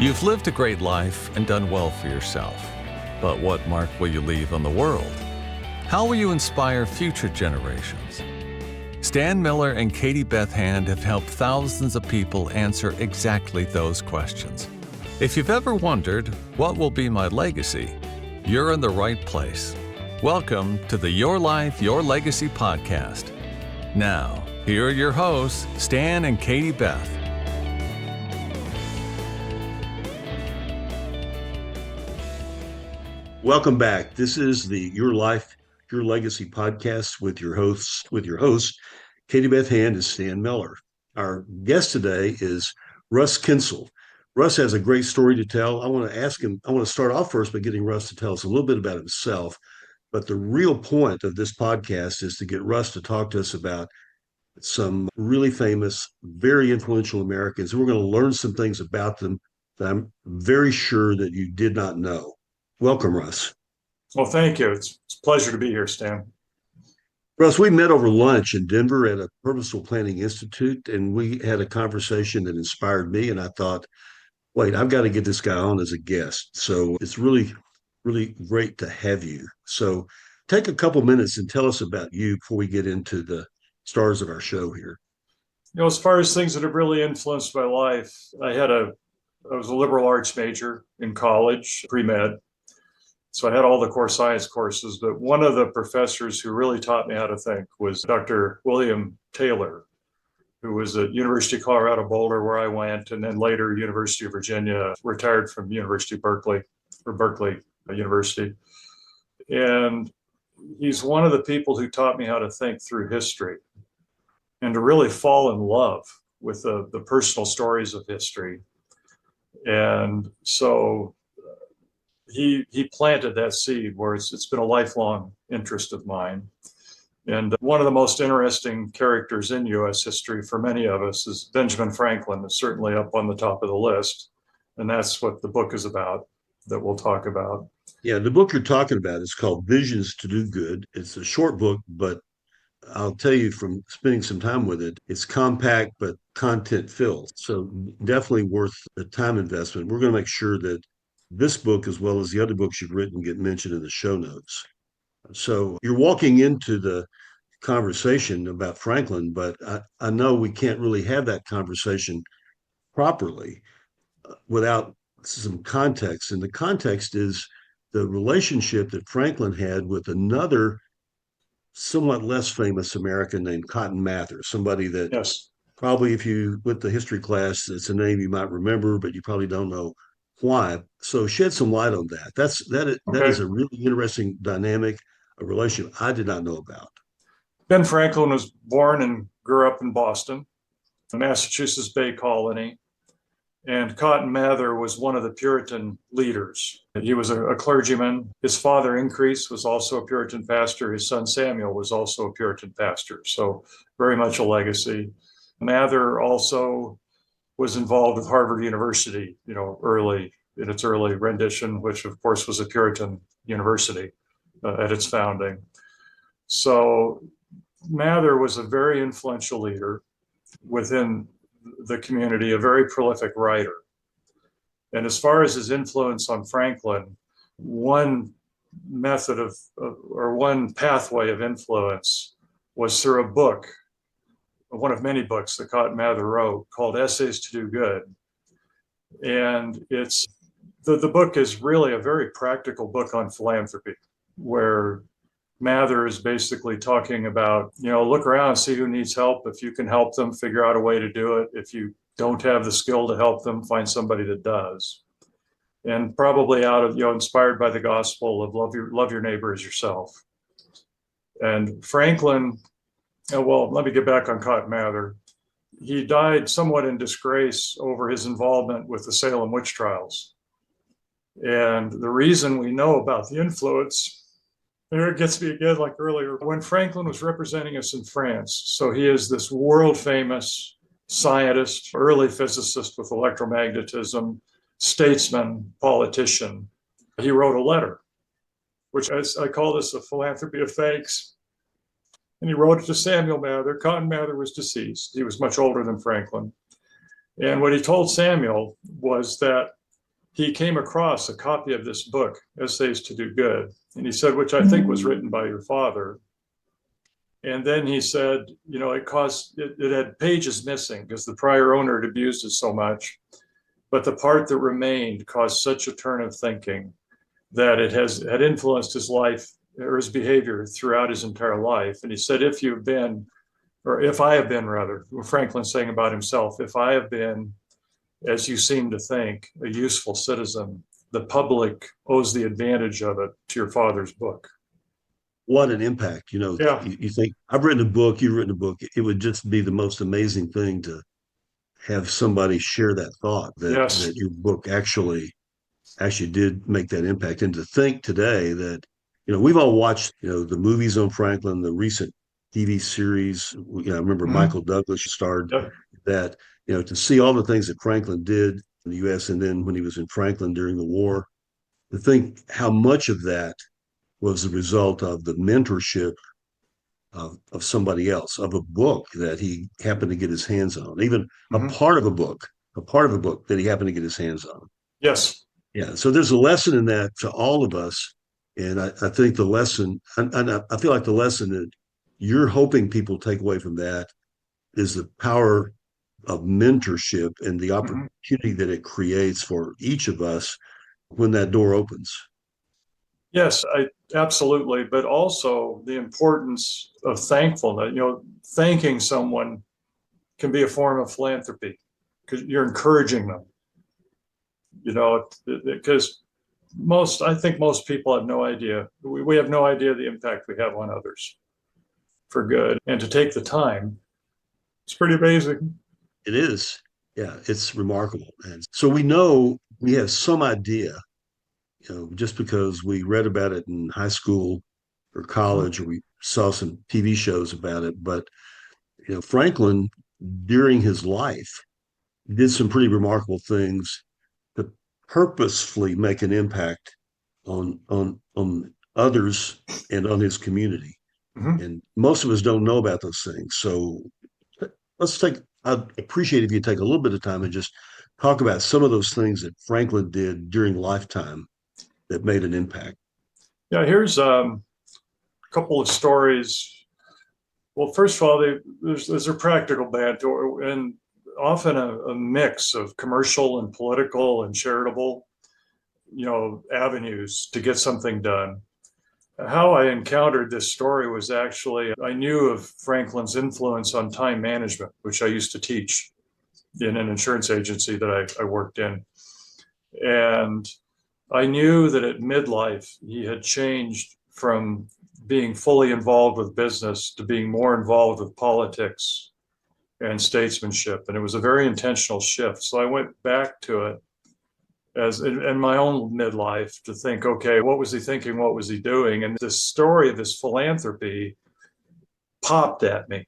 You've lived a great life and done well for yourself. But what mark will you leave on the world? How will you inspire future generations? Stan Miller and Katie Beth Hand have helped thousands of people answer exactly those questions. If you've ever wondered, what will be my legacy? You're in the right place. Welcome to the Your Life, Your Legacy podcast. Now, here are your hosts, Stan and Katie Beth. Welcome back. This is the Your Life, Your Legacy podcast with your hosts, Katie Beth Hand and Stan Miller. Our guest today is Russ Kyncl. Russ has a great story to tell. I want to start off first by getting Russ to tell us a little bit about himself. But the real point of this podcast is to get Russ to talk to us about some really famous, very influential Americans. We're going to learn some things about them that I'm very sure that you did not know. Welcome, Russ. Well, thank you. It's a pleasure to be here, Stan. Russ, we met over lunch in Denver at a Purposeful Planning Institute, and we had a conversation that inspired me. And I thought, wait, I've got to get this guy on as a guest. So it's really, really great to have you. So take a couple minutes and tell us about you before we get into the stars of our show here. You know, as far as things that have really influenced my life, I was a liberal arts major in college, pre-med. So I had all the core science courses, but one of the professors who really taught me how to think was Dr. William Taylor, who was at University of Colorado Boulder, where I went, and then later University of Virginia, retired from University of Berkeley University. And he's one of the people who taught me how to think through history and to really fall in love with the personal stories of history. And so he planted that seed where it's been a lifelong interest of mine. And one of the most interesting characters in U.S. history for many of us is Benjamin Franklin. Is certainly up on the top of the list. And that's what the book is about that we'll talk about. Yeah, the book you're talking about is called Visions to Do Good. It's a short book, but I'll tell you from spending some time with it, it's compact but content filled. So definitely worth the time investment. We're going to make sure that this book, as well as the other books you've written, get mentioned in the show notes. So you're walking into the conversation about Franklin, but I know we can't really have that conversation properly without some context. And the context is the relationship that Franklin had with another somewhat less famous American named Cotton Mather, somebody that probably, if you went to history class, it's a name you might remember, but you probably don't know why. So shed some light on that. That is a really interesting dynamic, a relationship I did not know about. Ben Franklin was born and grew up in Boston, the Massachusetts Bay Colony. And Cotton Mather was one of the Puritan leaders. He was a clergyman. His father, Increase, was also a Puritan pastor. His son, Samuel, was also a Puritan pastor. So very much a legacy. Mather also was involved with Harvard University, in its early rendition, which of course was a Puritan university at its founding. So Mather was a very influential leader within the community, a very prolific writer. And as far as his influence on Franklin, one method or one pathway of influence was through a book, one of many books that Cotton Mather wrote, called Essays to Do Good. And the book is really a very practical book on philanthropy, where Mather is basically talking about, look around, see who needs help. If you can help them, figure out a way to do it. If you don't have the skill to help them, find somebody that does. And probably out of, inspired by the gospel of love your neighbor as yourself. And Franklin, well, let me get back on Cotton Mather. He died somewhat in disgrace over his involvement with the Salem witch trials. And the reason we know about the influence, there it gets me again like earlier, when Franklin was representing us in France. So he is this world famous scientist, early physicist with electromagnetism, statesman, politician. He wrote a letter, which I call this a philanthropy of thanks. And he wrote it to Samuel Mather. Cotton Mather was deceased. He was much older than Franklin. And what he told Samuel was that he came across a copy of this book, Essays to Do Good. And he said, which I think was written by your father. And then he said, it had pages missing because the prior owner had abused it so much. But the part that remained caused such a turn of thinking that it had influenced his life or his behavior throughout his entire life. And he said, if I have been, rather, Franklin's saying about himself, if I have been, as you seem to think, a useful citizen, the public owes the advantage of it to your father's book. What an impact. Yeah. You think, I've written a book, you've written a book. It would just be the most amazing thing to have somebody share that thought Yes. that your book actually did make that impact. And to think today that, we've all watched, the movies on Franklin, the recent TV series. I remember Michael Douglas starred that, to see all the things that Franklin did in the US and then when he was in Franklin during the war, to think how much of that was the result of the mentorship of somebody else, of a book that he happened to get his hands on, even a part of a book that he happened to get his hands on. Yes. Yeah. So there's a lesson in that to all of us. And I think the lesson, and I feel like the lesson that you're hoping people take away from that is the power of mentorship and the opportunity that it creates for each of us when that door opens. Yes, absolutely. But also the importance of thankfulness. Thanking someone can be a form of philanthropy because you're encouraging them. Because I think most people have no idea. We have no idea the impact we have on others for good. And to take the time, it's pretty amazing. It is. Yeah, it's remarkable. And so we know we have some idea, just because we read about it in high school or college, or we saw some TV shows about it. But, Franklin, during his life, did some pretty remarkable things to purposefully make an impact on others and on his community. And most of us don't know about those things. So I'd appreciate if you take a little bit of time and just talk about some of those things that Franklin did during lifetime that made an impact. Yeah, here's a couple of stories. Well, first of all, there's a practical bent, and often a mix of commercial and political and charitable, avenues to get something done. How I encountered this story was actually, I knew of Franklin's influence on time management, which I used to teach in an insurance agency that I worked in. And I knew that at midlife, he had changed from being fully involved with business to being more involved with politics and statesmanship. And it was a very intentional shift. So I went back to it as in my own midlife to think, okay, what was he thinking? What was he doing? And this story of this philanthropy popped at me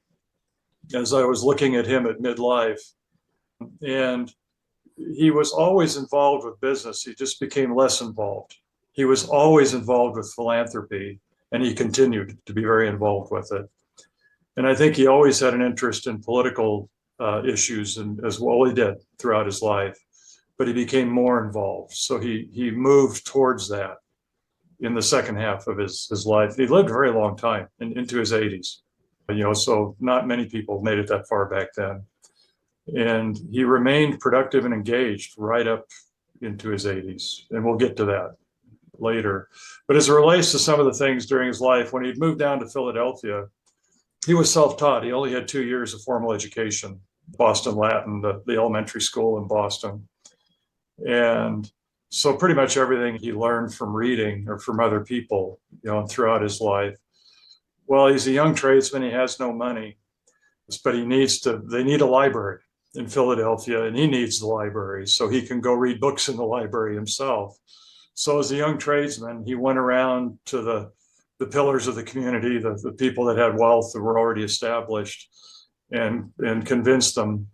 as I was looking at him at midlife. And he was always involved with business. He just became less involved. He was always involved with philanthropy, and he continued to be very involved with it. And I think he always had an interest in political issues, and as well he did throughout his life, but he became more involved. So he moved towards that in the second half of his life. He lived a very long time, into his 80s, so not many people made it that far back then. And he remained productive and engaged right up into his 80s. And we'll get to that later. But as it relates to some of the things during his life, when he'd moved down to Philadelphia, he was self-taught. He only had 2 years of formal education, Boston Latin, the elementary school in Boston. And so pretty much everything he learned from reading or from other people, throughout his life. Well, he's a young tradesman. He has no money, but they need a library in Philadelphia, and he needs the library so he can go read books in the library himself. So as a young tradesman, he went around to the pillars of the community, the people that had wealth that were already established, and convinced them.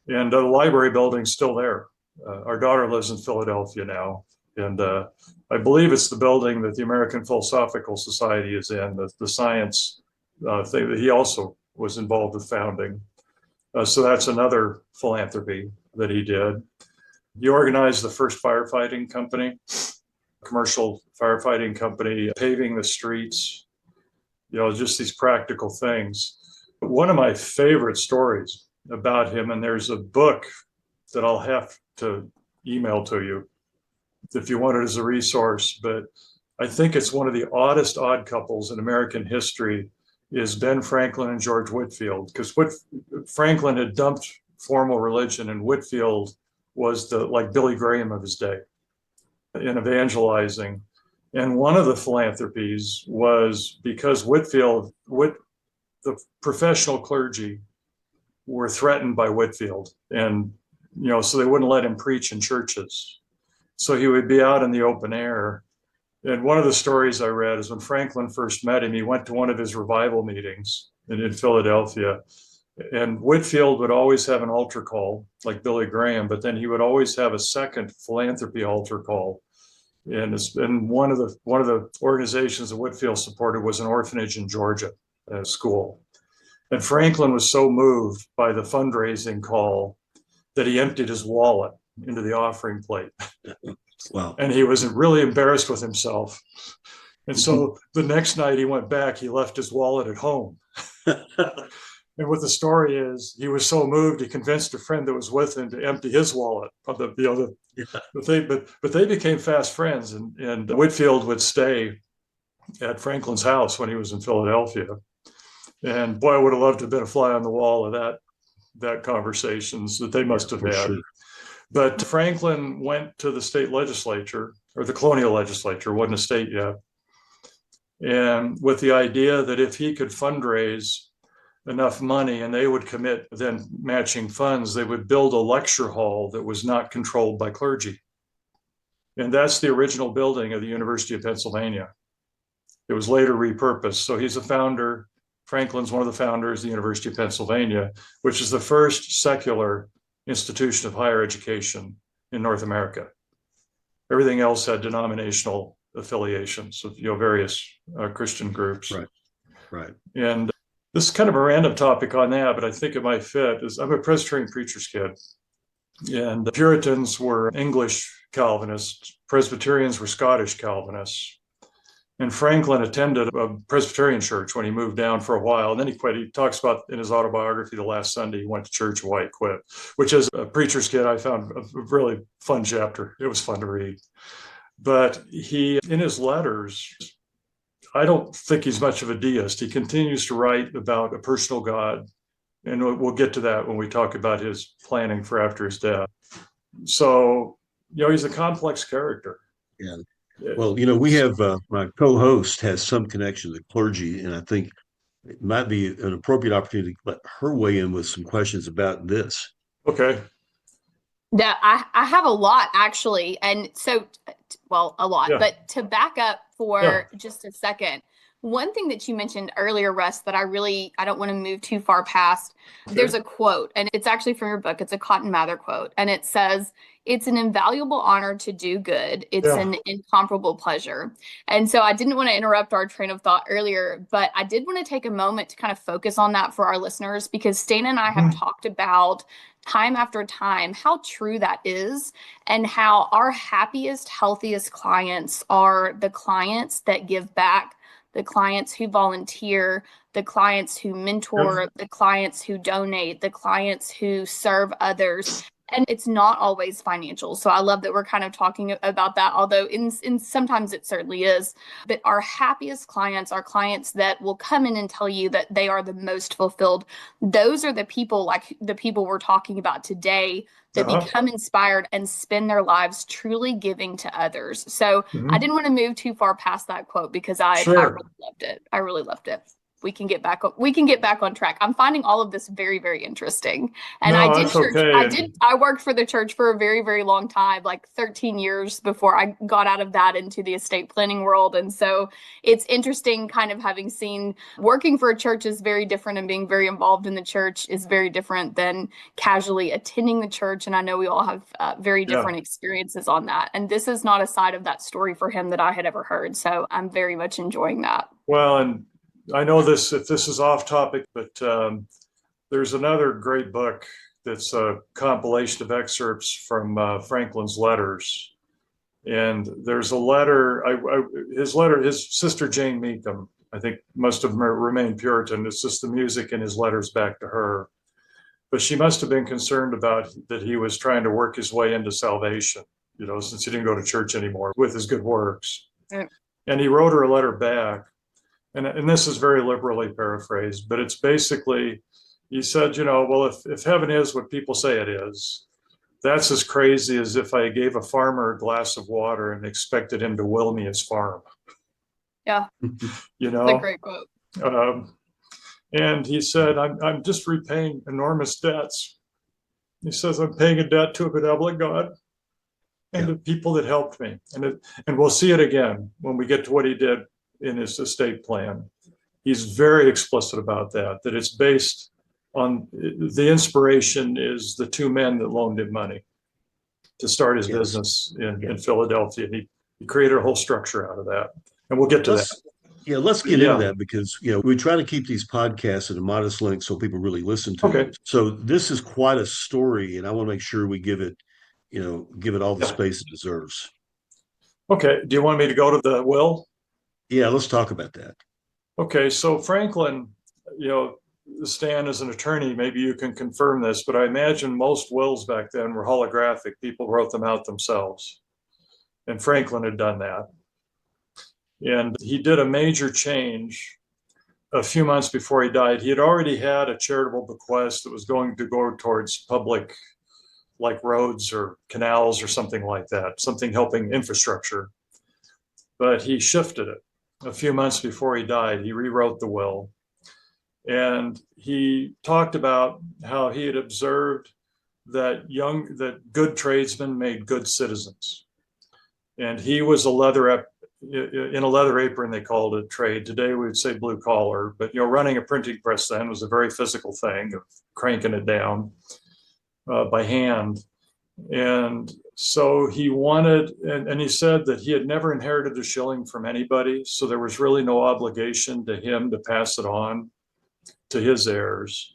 And the library building's still there. Our daughter lives in Philadelphia now, and I believe it's the building that the American Philosophical Society is in, the science thing that he also was involved with founding. So that's another philanthropy that he did. He organized the first firefighting company, commercial firefighting company, paving the streets, just these practical things. One of my favorite stories about him, and there's a book that I'll have to email to you if you want it as a resource, but I think it's one of the oddest odd couples in American history is Ben Franklin and George Whitefield, because Franklin had dumped formal religion and Whitefield was the like Billy Graham of his day in evangelizing. And one of the philanthropies was because the professional clergy were threatened by Whitefield, and so they wouldn't let him preach in churches. So he would be out in the open air. And one of the stories I read is when Franklin first met him, he went to one of his revival meetings in Philadelphia. And Whitefield would always have an altar call, like Billy Graham, but then he would always have a second philanthropy altar call. And one of the organizations that Whitefield supported was an orphanage in Georgia, a school. And Franklin was so moved by the fundraising call that he emptied his wallet into the offering plate. Wow. And he was really embarrassed with himself. And so the next night he went back, he left his wallet at home. And what the story is, he was so moved, he convinced a friend that was with him to empty his wallet of but they became fast friends, and Whitefield would stay at Franklin's house when he was in Philadelphia. And boy, I would have loved to have been a fly on the wall of that conversations that they must have had. Sure. But Franklin went to the state legislature, or the colonial legislature, wasn't a state yet, and with the idea that if he could fundraise enough money and they would commit then matching funds, they would build a lecture hall that was not controlled by clergy. And that's the original building of the University of Pennsylvania. It was later repurposed. So he's a founder. Franklin's one of the founders of the University of Pennsylvania, which is the first secular institution of higher education in North America. Everything else had denominational affiliations of various Christian groups. Right. And this is kind of a random topic on that, but I think it might fit. I'm a Presbyterian preacher's kid, and the Puritans were English Calvinists, Presbyterians were Scottish Calvinists. And Franklin attended a Presbyterian church when he moved down for a while, and then he quit. He talks about in his autobiography, the last Sunday he went to church and why he quit, which as a preacher's kid, I found a really fun chapter. It was fun to read. But he, in his letters, I don't think he's much of a deist. He continues to write about a personal God, and we'll get to that when we talk about his planning for after his death. So, he's a complex character. Yeah. Well, we have my co-host has some connection to the clergy, and I think it might be an appropriate opportunity to let her weigh in with some questions about this. Okay. Yeah, I have a lot actually. And so, a lot, but to back up for just a second, one thing that you mentioned earlier, Russ, that I don't want to move too far past. Okay. There's a quote, and it's actually from your book. It's a Cotton Mather quote, and it says, "It's an invaluable honor to do good. It's an incomparable pleasure." And so I didn't want to interrupt our train of thought earlier, but I did want to take a moment to kind of focus on that for our listeners, because Stan and I have talked about time after time how true that is, and how our happiest, healthiest clients are the clients that give back, the clients who volunteer, the clients who mentor, the clients who donate, the clients who serve others. And it's not always financial. So I love that we're kind of talking about that, although in sometimes it certainly is. But our happiest clients are clients that will come in and tell you that they are the most fulfilled. Those are the people, like the people we're talking about today, that become inspired and spend their lives truly giving to others. So I didn't want to move too far past that quote, because I really loved it. I really loved it. We can get back on track. I'm finding all of this very, very interesting. And I did church. Okay. I worked for the church for a very, very long time, like 13 years before I got out of that into the estate planning world. And so it's interesting kind of having seen working for a church is very different, and being very involved in the church is very different than casually attending the church. And I know we all have very different experiences on that. And this is not a side of that story for him that I had ever heard. So I'm very much enjoying that. Well, and I know if this is off topic, but there's another great book that's a compilation of excerpts from Franklin's letters. And there's a letter, his sister Jane Meekum, I think most of them remain Puritan. It's just the music in his letters back to her. But she must have been concerned about that he was trying to work his way into salvation, since he didn't go to church anymore with his good works. Right. And he wrote her a letter back. And this is very liberally paraphrased, but it's basically, he said, well, if heaven is what people say it is, that's as crazy as if I gave a farmer a glass of water and expected him to will me his farm. Yeah. That's a great quote. And he said, I'm just repaying enormous debts. He says, I'm paying a debt to a benevolent God and to people that helped me. And we'll see it again when we get to what he did in his estate plan. He's very explicit about that it's based on the inspiration is the two men that loaned him money to start his business in Philadelphia. He created a whole structure out of that. And we'll get to that. Yeah, let's get into that because, we try to keep these podcasts at a modest length so people really listen to it. So this is quite a story, and I want to make sure we give it all the space it deserves. Okay. Do you want me to go to the will? Yeah, let's talk about that. Okay. So Franklin, Stan, as an attorney, maybe you can confirm this, but I imagine most wills back then were holographic. People wrote them out themselves. And Franklin had done that. And he did a major change a few months before he died. He had already had a charitable bequest that was going to go towards public, like roads or canals or something like that, something helping infrastructure. But he shifted it a few months before he died. He rewrote the will. And he talked about how he had observed that good tradesmen made good citizens. And he was in a leather apron, they called it trade. Today we would say blue collar, but running a printing press then was a very physical thing of cranking it down by hand. And so he wanted, and he said that he had never inherited a shilling from anybody. So there was really no obligation to him to pass it on to his heirs.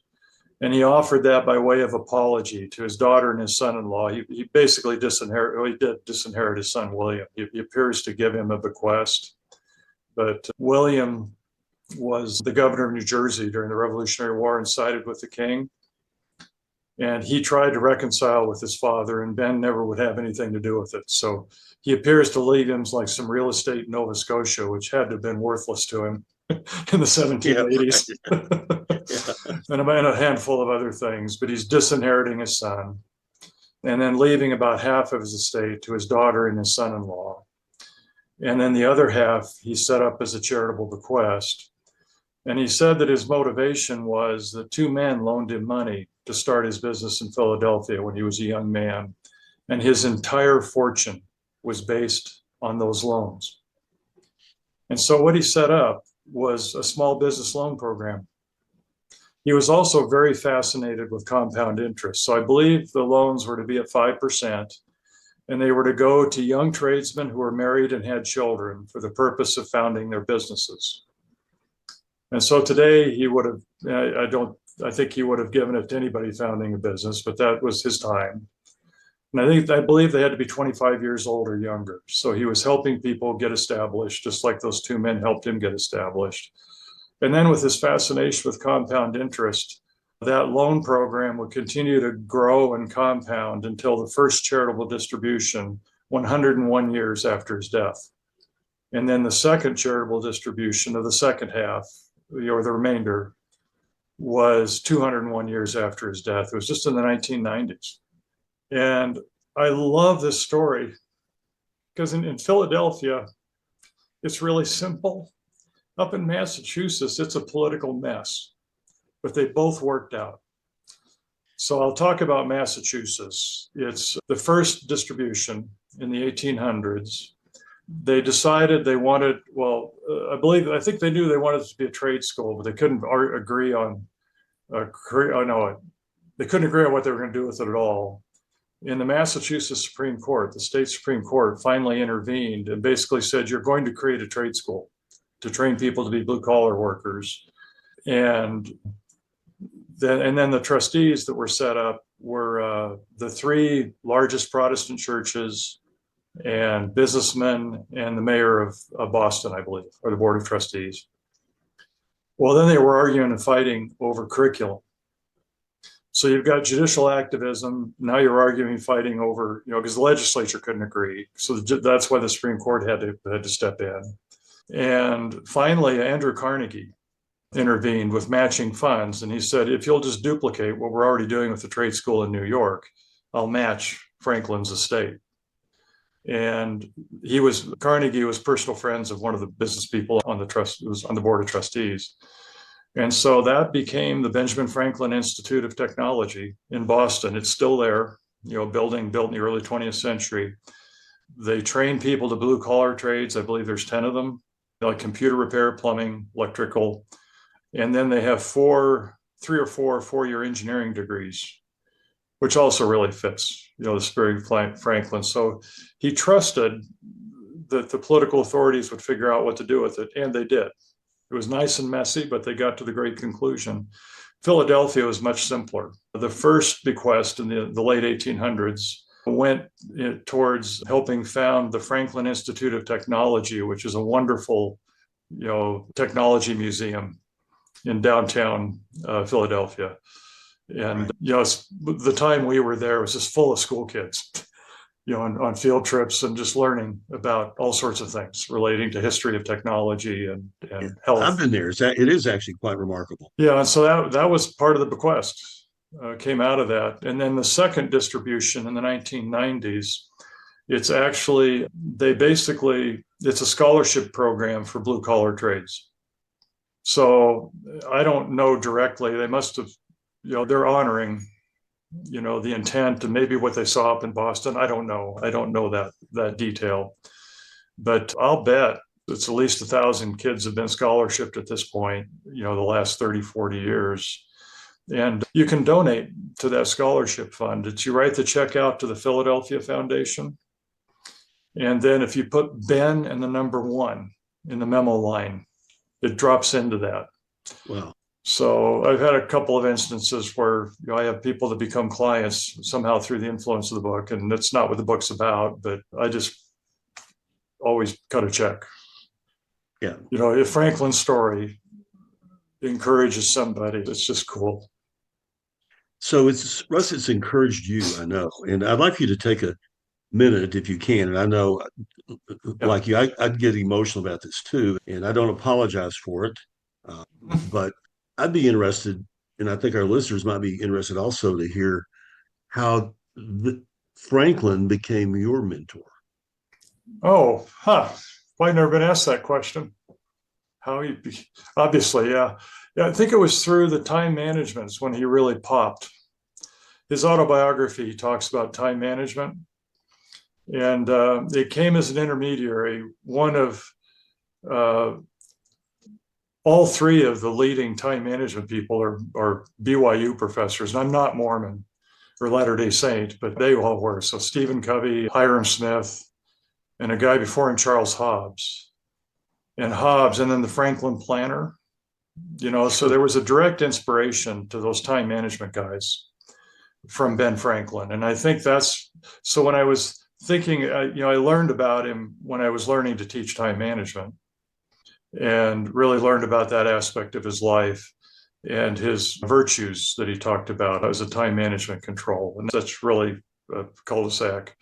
And he offered that by way of apology to his daughter and his son-in-law. He basically did disinherit his son, William. He appears to give him a bequest. But William was the governor of New Jersey during the Revolutionary War and sided with the king. And he tried to reconcile with his father, and Ben never would have anything to do with it. So he appears to leave him like some real estate in Nova Scotia, which had to have been worthless to him in the 1780s. And a handful of other things, but he's disinheriting his son and then leaving about half of his estate to his daughter and his son-in-law. And then the other half he set up as a charitable bequest. And he said that his motivation was that two men loaned him money to start his business in Philadelphia when he was a young man. And his entire fortune was based on those loans. And so what he set up was a small business loan program. He was also very fascinated with compound interest. So I believe the loans were to be at 5%, and they were to go to young tradesmen who were married and had children for the purpose of founding their businesses. And so today he would have, I think he would have given it to anybody founding a business, but that was his time. And I believe they had to be 25 years old or younger. So he was helping people get established, just like those two men helped him get established. And then with his fascination with compound interest, that loan program would continue to grow and compound until the first charitable distribution 101 years after his death. And then the second charitable distribution of the second half, or the remainder, was 201 years after his death. It was just in the 1990s. And I love this story because in Philadelphia, it's really simple. Up in Massachusetts, it's a political mess, but they both worked out. So I'll talk about Massachusetts. It's the first distribution in the 1800s. They decided they wanted, I think they knew they wanted it to be a trade school, but they couldn't agree on, they couldn't agree on what they were going to do with it at all. In the Massachusetts Supreme Court, the state Supreme Court finally intervened and basically said, you're going to create a trade school to train people to be blue collar workers. And then the trustees that were set up were the three largest Protestant churches and businessmen and the mayor of Boston, I believe, or the board of trustees. Well, then they were arguing and fighting over curriculum. So you've got judicial activism. Now you're arguing, fighting over, because the legislature couldn't agree. So that's why the Supreme Court had to step in. And finally, Andrew Carnegie intervened with matching funds. And he said, if you'll just duplicate what we're already doing with the trade school in New York, I'll match Franklin's estate. And Carnegie was personal friends of one of the business people on the board of trustees. And so that became the Benjamin Franklin Institute of Technology in Boston. It's still there, building built in the early 20th century. They train people to blue collar trades. I believe there's 10 of them, like computer repair, plumbing, electrical. And then they have 3 or 4 four-year engineering degrees, which also really fits, the spirit of Franklin. So he trusted that the political authorities would figure out what to do with it, and they did. It was nice and messy, but they got to the great conclusion. Philadelphia was much simpler. The first bequest in the late 1800s went towards helping found the Franklin Institute of Technology, which is a wonderful, technology museum in downtown Philadelphia. And the time we were there was just full of school kids, on field trips and just learning about all sorts of things relating to history of technology and health. I've been there. It is actually quite remarkable. Yeah, and so that was part of the bequest, came out of that. And then the second distribution in the 1990s, it's a scholarship program for blue collar trades. So I don't know directly. They must have, they're honoring, the intent and maybe what they saw up in Boston. I don't know. I don't know that detail, but I'll bet it's at least 1,000 kids have been scholarshiped at this point, the last 30, 40 years. And you can donate to that scholarship fund. You write the check out to the Philadelphia Foundation. And then if you put Ben and the number 1 in the memo line, it drops into that. Wow. So I've had a couple of instances where I have people that become clients somehow through the influence of the book, and that's not what the book's about, but I just always cut a check. Yeah. If Franklin's story encourages somebody, it's just cool. So Russ, it's encouraged you, I know, and I'd like you to take a minute if you can. And I know, like you, I'd get emotional about this too, and I don't apologize for it, but I'd be interested, and I think our listeners might be interested also to hear how Franklin became your mentor. Oh, Well, I've never been asked that question. Obviously, yeah. I think it was through the time management when he really popped. His autobiography, he talks about time management. And it came as an intermediary. One of all 3 of the leading time management people are BYU professors. And I'm not Mormon or Latter-day Saint, but they all were. So Stephen Covey, Hiram Smith, and a guy before him, Charles Hobbs. And then the Franklin Planner. So there was a direct inspiration to those time management guys from Ben Franklin. And I think so when I was thinking, I learned about him when I was learning to teach time management, and really learned about that aspect of his life and his virtues that he talked about as a time management control. And that's really a cul-de-sac.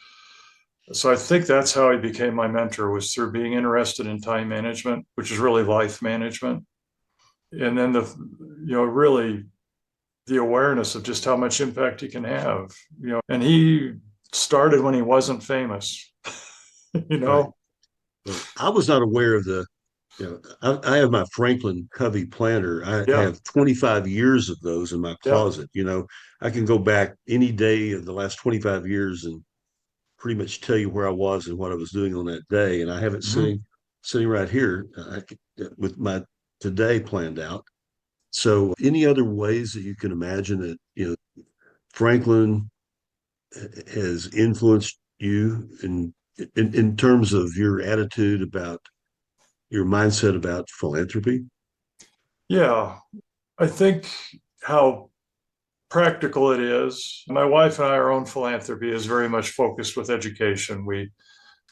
So I think that's how he became my mentor, was through being interested in time management, which is really life management. And then really the awareness of just how much impact he can have, and he started when he wasn't famous, Right. I was not aware of I have my Franklin Covey planner. I have 25 years of those in my closet. I can go back any day of the last 25 years and pretty much tell you where I was and what I was doing on that day. And I have it sitting right here with my today planned out. So any other ways that you can imagine that, Franklin has influenced you in terms of your attitude about your mindset about philanthropy? Yeah, I think how practical it is. My wife and I, our own philanthropy is very much focused with education.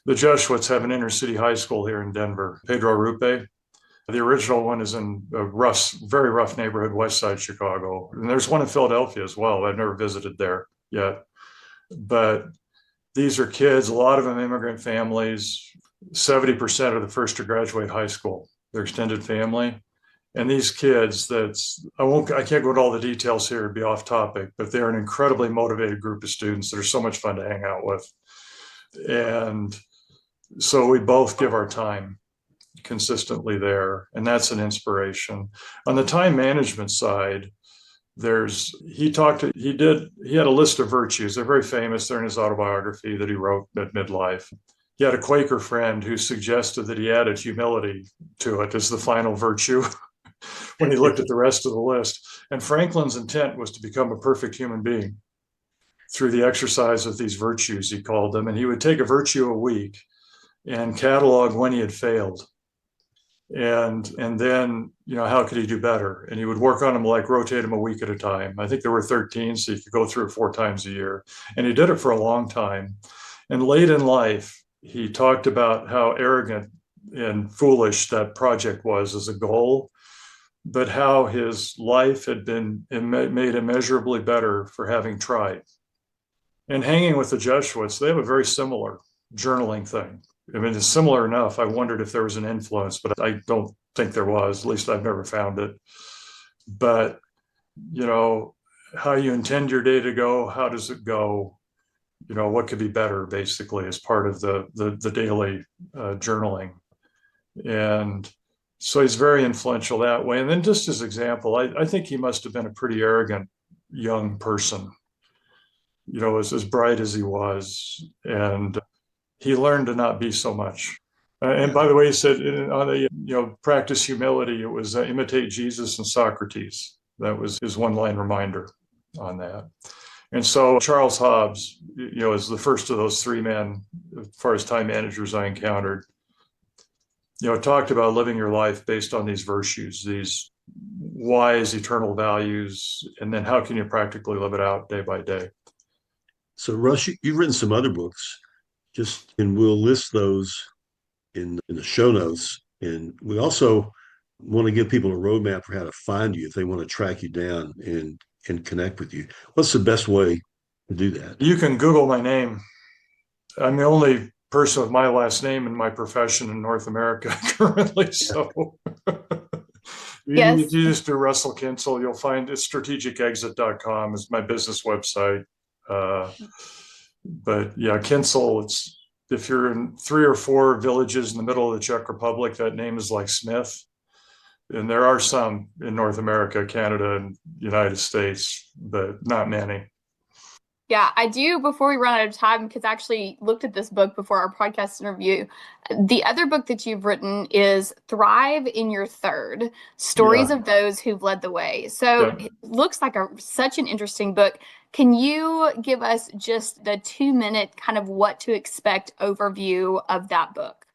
The Jesuits have an inner city high school here in Denver, Pedro Rupe. The original one is in Russ, very rough neighborhood, west side Chicago. And there's one in Philadelphia as well. I've never visited there yet. But these are kids, a lot of them immigrant families. 70% are the first to graduate high school, their extended family. And these kids, I can't go into all the details here, it'd be off topic, but they're an incredibly motivated group of students that are so much fun to hang out with. And so we both give our time consistently there, and that's an inspiration. On the time management side, he had a list of virtues. They're very famous. They're in his autobiography that he wrote at midlife. He had a Quaker friend who suggested that he added humility to it as the final virtue when he looked at the rest of the list. And Franklin's intent was to become a perfect human being through the exercise of these virtues, he called them. And he would take a virtue a week and catalog when he had failed. And then, how could he do better? And he would work on them, like rotate them a week at a time. I think there were 13, so you could go through it 4 times a year. And he did it for a long time. And late in life, he talked about how arrogant and foolish that project was as a goal, but how his life had been made immeasurably better for having tried. And hanging with the Jesuits, they have a very similar journaling thing. I mean, it's similar enough. I wondered if there was an influence, but I don't think there was. At least I've never found it. But, how you intend your day to go, how does it go? What could be better, basically, as part of the daily journaling. And so he's very influential that way. And then just as example, I think he must have been a pretty arrogant young person, as bright as he was. And he learned to not be so much. And by the way, he said on the, practice humility, it was imitate Jesus and Socrates. That was his one-line reminder on that. And so Charles Hobbs, is the first of those 3 men, as far as time managers I encountered, talked about living your life based on these virtues, these wise, eternal values, and then how can you practically live it out day by day? So, Russ, you've written some other books. And we'll list those in the show notes. And we also want to give people a roadmap for how to find you if they want to track you down and connect with you. What's the best way to do that? You can Google my name. I'm the only person with my last name in my profession in North America currently. So Yes. you just do Russell Kyncl. You'll find it. Strategicexit.com is my business website. But yeah, Kyncl, if you're in 3 or 4 villages in the middle of the Czech Republic, that name is like Smith. And there are some in North America, Canada, and United States, but not many. Yeah, I do. Before we run out of time, because I actually looked at this book before our podcast interview. The other book that you've written is Thrive in Your Third, Stories of Those Who've Led the Way. So It looks like such an interesting book. Can you give us just the 2-minute kind of what to expect overview of that book?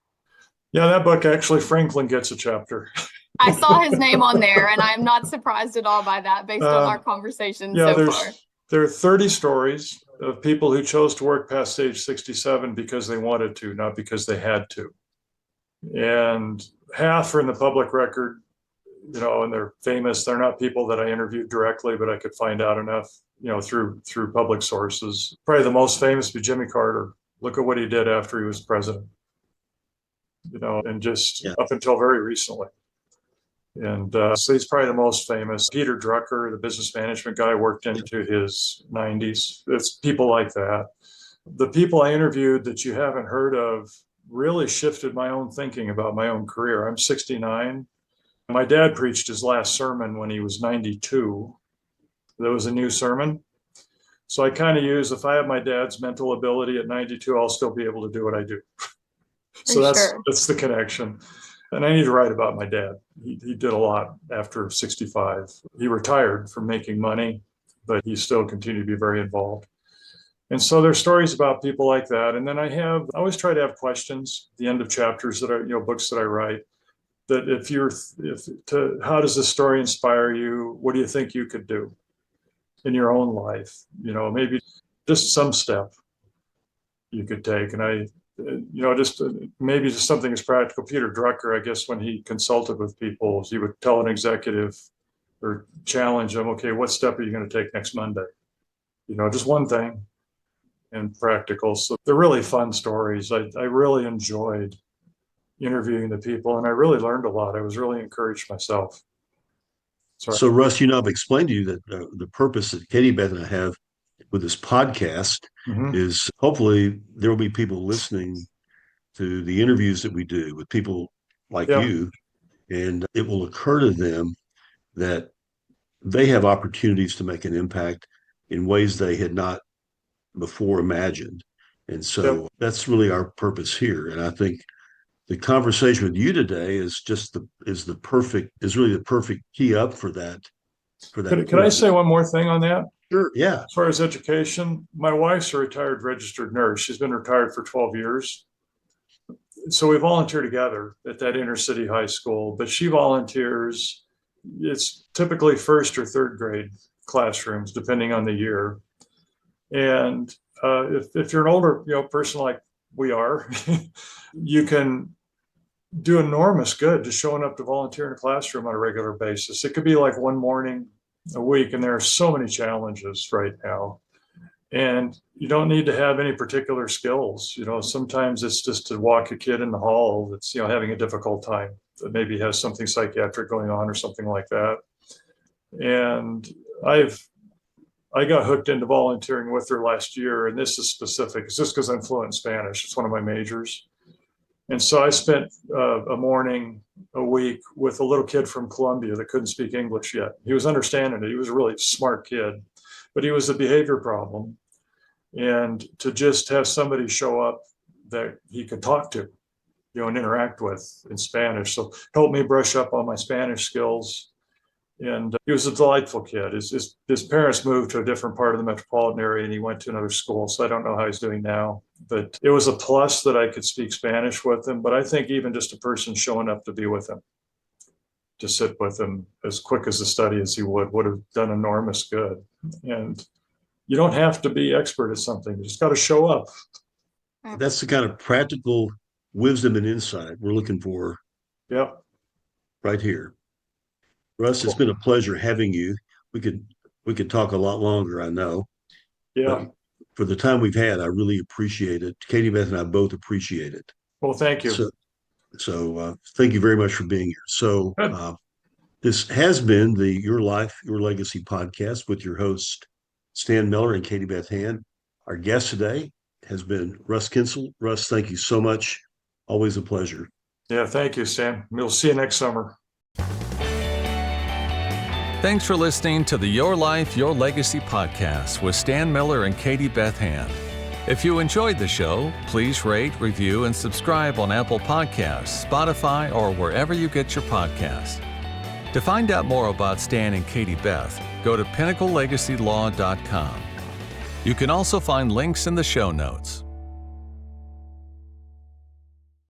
Yeah, that book, actually, Franklin gets a chapter. I saw his name on there, and I'm not surprised at all by that based on our conversation so far. There are 30 stories of people who chose to work past age 67 because they wanted to, not because they had to. And half are in the public record, and they're famous. They're not people that I interviewed directly, but I could find out enough, through public sources. Probably the most famous would be Jimmy Carter. Look at what he did after he was president, and just up until very recently. And so he's probably the most famous. Peter Drucker, the business management guy, worked into his 90s. It's people like that. The people I interviewed that you haven't heard of really shifted my own thinking about my own career. I'm 69. My dad preached his last sermon when he was 92. There was a new sermon. So I kind of use, if I have my dad's mental ability at 92, I'll still be able to do what I do. So that's the connection. And I need to write about my dad. He did a lot after 65. He retired from making money, but he still continued to be very involved. And so there's stories about people like that. And then I always try to have questions at the end of chapters that are, books that I write, that how does this story inspire you? What do you think you could do? in your own life, maybe just some step you could take. And maybe just something as practical. Peter Drucker, I guess, when he consulted with people, he would tell an executive or challenge them, okay, what step are you going to take next Monday? Just one thing, and practical. So they're really fun stories. I really enjoyed interviewing the people, and I really learned a lot. I was really encouraged myself. So Russ, I've explained to you that the purpose that Katie Beth and I have with this podcast is hopefully there will be people listening to the interviews that we do with people like you, and it will occur to them that they have opportunities to make an impact in ways they had not before imagined. And so that's really our purpose here. And I think the conversation with you today is really the perfect key up for that. Can I say one more thing on that? Sure. Yeah. As far as education, my wife's a retired registered nurse. She's been retired for 12 years. So we volunteer together at that inner city high school, but she volunteers. It's typically first or third grade classrooms, depending on the year. And if you're an older person like we are, you can do enormous good just showing up to volunteer in a classroom on a regular basis. It could be like one morning a week, and there are so many challenges right now. And you don't need to have any particular skills. Sometimes it's just to walk a kid in the hall that's having a difficult time, that maybe has something psychiatric going on or something like that. And I got hooked into volunteering with her last year, and this is specific. It's just because I'm fluent in Spanish. It's one of my majors. And so I spent a morning a week with a little kid from Colombia that couldn't speak English yet. He was understanding it. He was a really smart kid, but he was a behavior problem. And to just have somebody show up that he could talk to, and interact with in Spanish. So helped me brush up on my Spanish skills. And he was a delightful kid. His parents moved to a different part of the metropolitan area, and he went to another school. So I don't know how he's doing now. But it was a plus that I could speak Spanish with him. But I think even just a person showing up to be with him, to sit with him as quick as a study as he would have done enormous good. And you don't have to be expert at something. You just got to show up. That's the kind of practical wisdom and insight we're looking for. Right here. Russ, It's been a pleasure having you. We could talk a lot longer, I know. But for the time we've had, I really appreciate it. Katie Beth and I both appreciate it. Well, thank you. So thank you very much for being here. So this has been the Your Life, Your Legacy podcast with your hosts, Stan Miller and Katie Beth Hand. Our guest today has been Russ Kyncl. Russ, thank you so much. Always a pleasure. Yeah, thank you, Stan. We'll see you next summer. Thanks for listening to the Your Life, Your Legacy podcast with Stan Miller and Katie Beth Hand. If you enjoyed the show, please rate, review, and subscribe on Apple Podcasts, Spotify, or wherever you get your podcasts. To find out more about Stan and Katie Beth, go to pinnaclelegacylaw.com. You can also find links in the show notes.